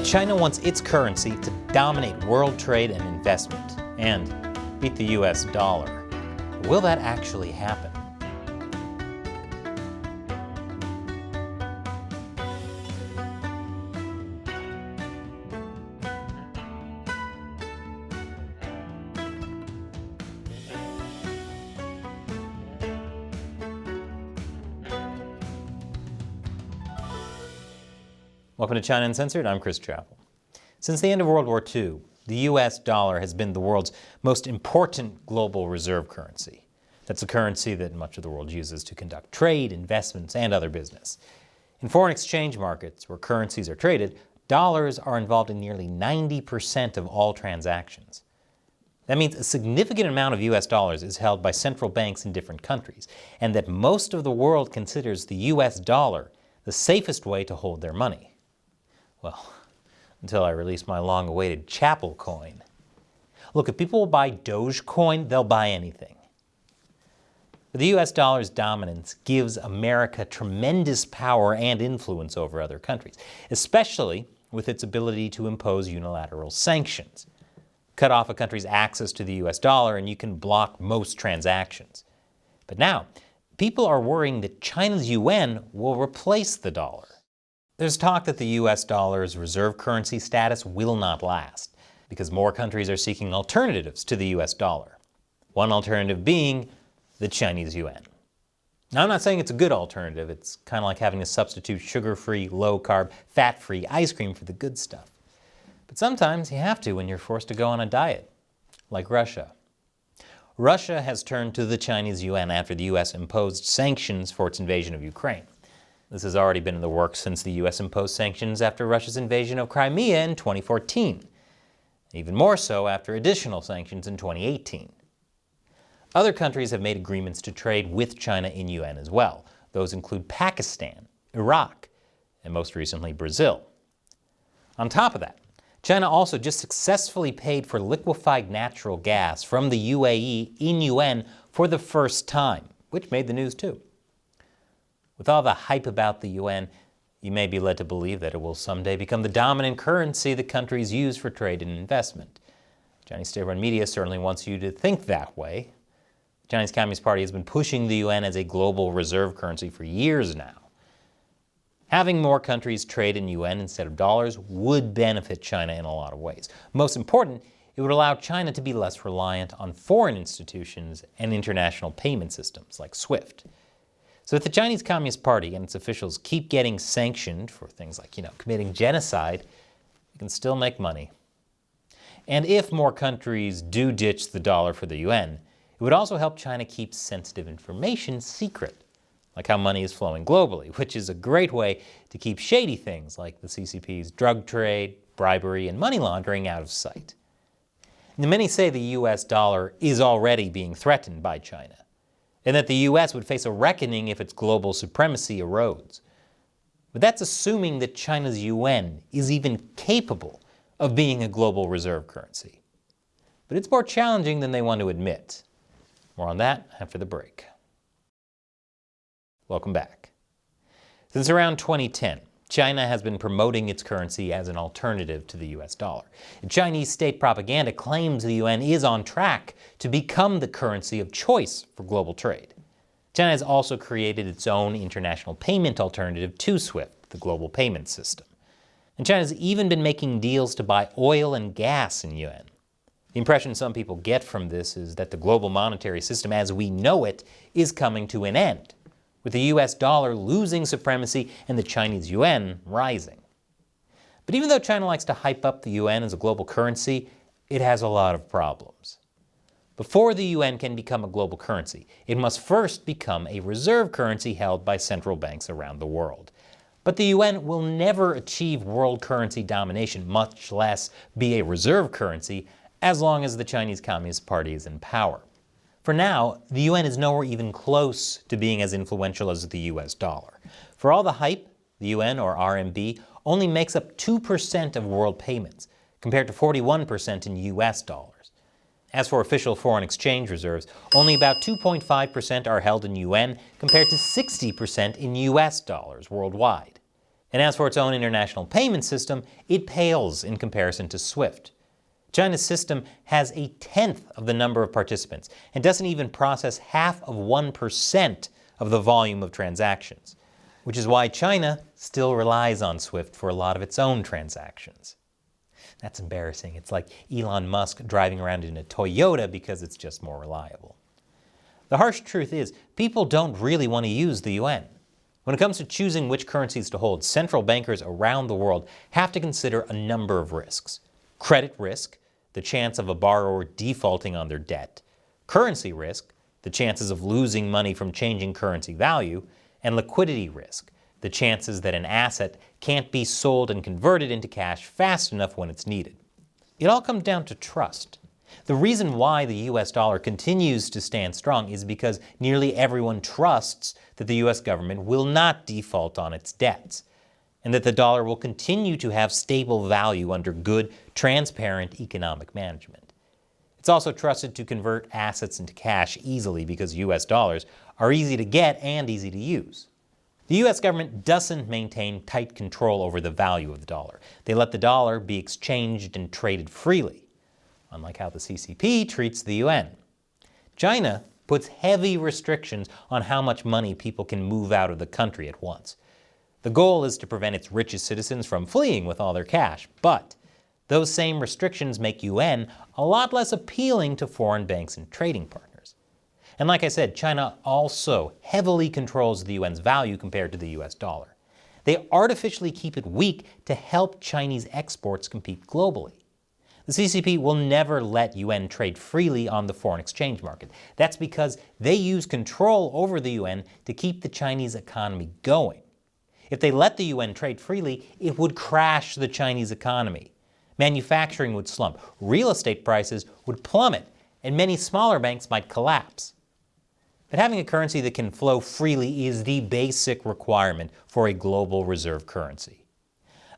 China wants its currency to dominate world trade and investment, and beat the US dollar. Will that actually happen? Welcome to China Uncensored, I'm Chris Chappell. Since the end of World War II, the US dollar has been the world's most important global reserve currency. That's a currency that much of the world uses to conduct trade, investments, and other business. In foreign exchange markets, where currencies are traded, dollars are involved in nearly 90% of all transactions. That means a significant amount of US dollars is held by central banks in different countries, and that most of the world considers the US dollar the safest way to hold their money. Well, until I release my long-awaited Chappell coin. Look, if people will buy Dogecoin, they'll buy anything. But the US dollar's dominance gives America tremendous power and influence over other countries, especially with its ability to impose unilateral sanctions. Cut off a country's access to the US dollar and you can block most transactions. But now, people are worrying that China's yuan will replace the dollar. There's talk that the US dollar's reserve currency status will not last, because more countries are seeking alternatives to the US dollar. One alternative being the Chinese yuan. Now, I'm not saying it's a good alternative. It's kind of like having to substitute sugar-free, low-carb, fat-free ice cream for the good stuff. But sometimes you have to when you're forced to go on a diet, like Russia. Russia has turned to the Chinese yuan after the US imposed sanctions for its invasion of Ukraine. This has already been in the works since the US imposed sanctions after Russia's invasion of Crimea in 2014. Even more so after additional sanctions in 2018. Other countries have made agreements to trade with China in yuan as well. Those include Pakistan, Iraq, and most recently Brazil. On top of that, China also just successfully paid for liquefied natural gas from the UAE in yuan for the first time, which made the news too. With all the hype about the yuan, you may be led to believe that it will someday become the dominant currency that countries use for trade and investment. Chinese state-run media certainly wants you to think that way. The Chinese Communist Party has been pushing the yuan as a global reserve currency for years now. Having more countries trade in yuan instead of dollars would benefit China in a lot of ways. Most important, it would allow China to be less reliant on foreign institutions and international payment systems like SWIFT. So if the Chinese Communist Party and its officials keep getting sanctioned for things like, committing genocide, you can still make money. And if more countries do ditch the dollar for the yuan, it would also help China keep sensitive information secret, like how money is flowing globally, which is a great way to keep shady things like the CCP's drug trade, bribery, and money laundering out of sight. And many say the US dollar is already being threatened by China, and that the US would face a reckoning if its global supremacy erodes. But that's assuming that China's yuan is even capable of being a global reserve currency. But it's more challenging than they want to admit. More on that after the break. Welcome back. Since around 2010, China has been promoting its currency as an alternative to the US dollar. And Chinese state propaganda claims the yuan is on track to become the currency of choice for global trade. China has also created its own international payment alternative to SWIFT, the global payment system. And China has even been making deals to buy oil and gas in yuan. The impression some people get from this is that the global monetary system as we know it is coming to an end, with the US dollar losing supremacy and the Chinese yuan rising. But even though China likes to hype up the yuan as a global currency, it has a lot of problems. Before the yuan can become a global currency, it must first become a reserve currency held by central banks around the world. But the yuan will never achieve world currency domination, much less be a reserve currency, as long as the Chinese Communist Party is in power. For now, the yuan is nowhere even close to being as influential as the US dollar. For all the hype, the yuan, or RMB, only makes up 2% of world payments, compared to 41% in US dollars. As for official foreign exchange reserves, only about 2.5% are held in yuan, compared to 60% in US dollars worldwide. And as for its own international payment system, it pales in comparison to SWIFT. China's system has a tenth of the number of participants and doesn't even process half of 1% of the volume of transactions, which is why China still relies on SWIFT for a lot of its own transactions. That's embarrassing. It's like Elon Musk driving around in a Toyota because it's just more reliable. The harsh truth is, people don't really want to use the yuan. When it comes to choosing which currencies to hold, central bankers around the world have to consider a number of risks. Credit risk, the chance of a borrower defaulting on their debt. Currency risk, the chances of losing money from changing currency value. And liquidity risk, the chances that an asset can't be sold and converted into cash fast enough when it's needed. It all comes down to trust. The reason why the US dollar continues to stand strong is because nearly everyone trusts that the US government will not default on its debts, and that the dollar will continue to have stable value under good, transparent economic management. It's also trusted to convert assets into cash easily because US dollars are easy to get and easy to use. The US government doesn't maintain tight control over the value of the dollar. They let the dollar be exchanged and traded freely, unlike how the CCP treats the yuan. China puts heavy restrictions on how much money people can move out of the country at once. The goal is to prevent its richest citizens from fleeing with all their cash, but those same restrictions make yuan a lot less appealing to foreign banks and trading partners. And like I said, China also heavily controls the yuan's value compared to the US dollar. They artificially keep it weak to help Chinese exports compete globally. The CCP will never let yuan trade freely on the foreign exchange market. That's because they use control over the yuan to keep the Chinese economy going. If they let the yuan trade freely, it would crash the Chinese economy. Manufacturing would slump, real estate prices would plummet, and many smaller banks might collapse. But having a currency that can flow freely is the basic requirement for a global reserve currency.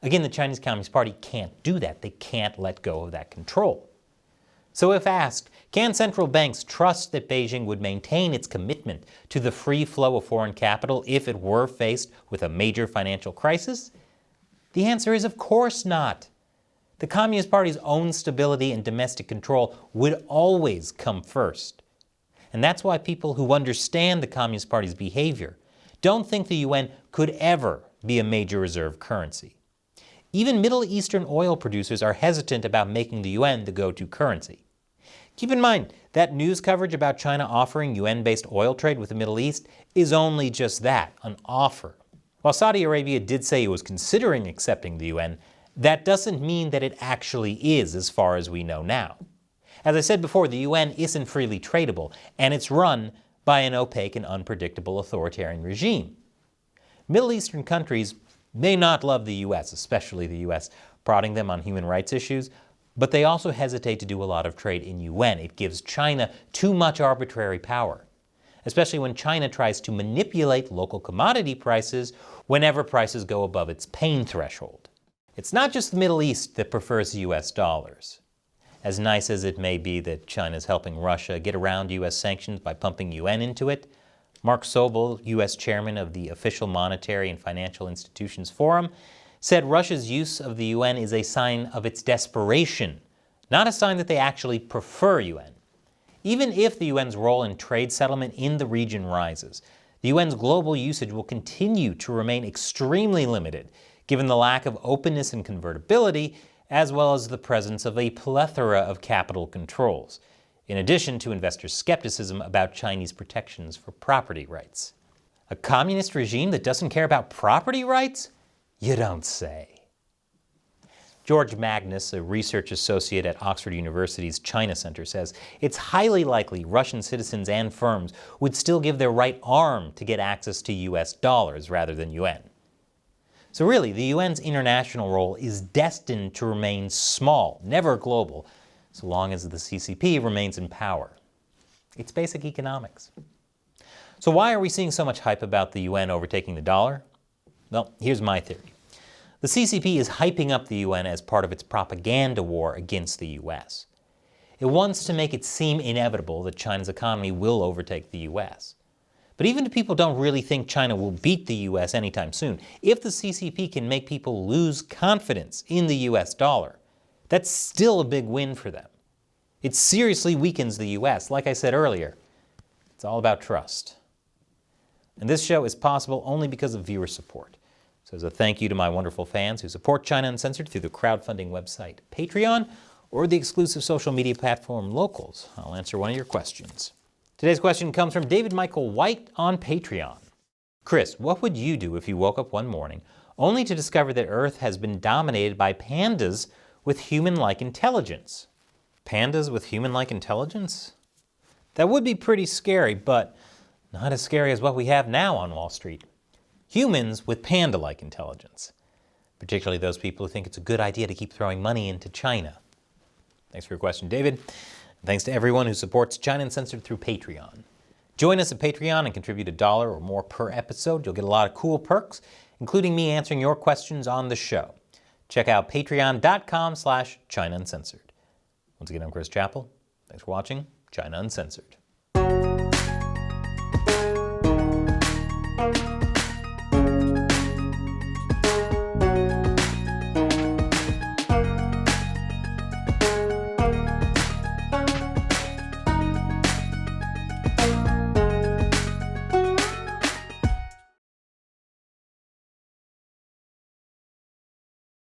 Again, the Chinese Communist Party can't do that. They can't let go of that control. So if asked, can central banks trust that Beijing would maintain its commitment to the free flow of foreign capital if it were faced with a major financial crisis? The answer is of course not. The Communist Party's own stability and domestic control would always come first. And that's why people who understand the Communist Party's behavior don't think the yuan could ever be a major reserve currency. Even Middle Eastern oil producers are hesitant about making the yuan the go-to currency. Keep in mind that news coverage about China offering yuan-based oil trade with the Middle East is only just that, an offer. While Saudi Arabia did say it was considering accepting the yuan, that doesn't mean that it actually is, as far as we know now. As I said before, the yuan isn't freely tradable, and it's run by an opaque and unpredictable authoritarian regime. Middle Eastern countries may not love the US, especially the US prodding them on human rights issues, but they also hesitate to do a lot of trade in yuan. It gives China too much arbitrary power, especially when China tries to manipulate local commodity prices whenever prices go above its pain threshold. It's not just the Middle East that prefers US dollars. As nice as it may be that China's helping Russia get around US sanctions by pumping yuan into it, Mark Sobel, US chairman of the Official Monetary and Financial Institutions Forum, said Russia's use of the yuan is a sign of its desperation, not a sign that they actually prefer yuan. Even if the yuan's role in trade settlement in the region rises, the yuan's global usage will continue to remain extremely limited, given the lack of openness and convertibility, as well as the presence of a plethora of capital controls, in addition to investors' skepticism about Chinese protections for property rights. A communist regime that doesn't care about property rights? You don't say. George Magnus, a research associate at Oxford University's China Center, says it's highly likely Russian citizens and firms would still give their right arm to get access to US dollars rather than yuan. So really, the yuan's international role is destined to remain small, never global, so long as the CCP remains in power. It's basic economics. So why are we seeing so much hype about the yuan overtaking the dollar? Well, here's my theory. The CCP is hyping up the yuan as part of its propaganda war against the US. It wants to make it seem inevitable that China's economy will overtake the US. But even if people don't really think China will beat the U.S. anytime soon, if the CCP can make people lose confidence in the U.S. dollar, that's still a big win for them. It seriously weakens the U.S. Like I said earlier, it's all about trust. And this show is possible only because of viewer support. So as a thank you to my wonderful fans who support China Uncensored through the crowdfunding website Patreon or the exclusive social media platform Locals, I'll answer one of your questions. Today's question comes from David Michael White on Patreon. Chris, what would you do if you woke up one morning only to discover that Earth has been dominated by pandas with human-like intelligence? Pandas with human-like intelligence? That would be pretty scary, but not as scary as what we have now on Wall Street. Humans with panda-like intelligence. Particularly those people who think it's a good idea to keep throwing money into China. Thanks for your question, David. Thanks to everyone who supports China Uncensored through Patreon. Join us at Patreon and contribute $1 or more per episode. You'll get a lot of cool perks, including me answering your questions on the show. Check out patreon.com/China Uncensored. Once again, I'm Chris Chappell. Thanks for watching China Uncensored.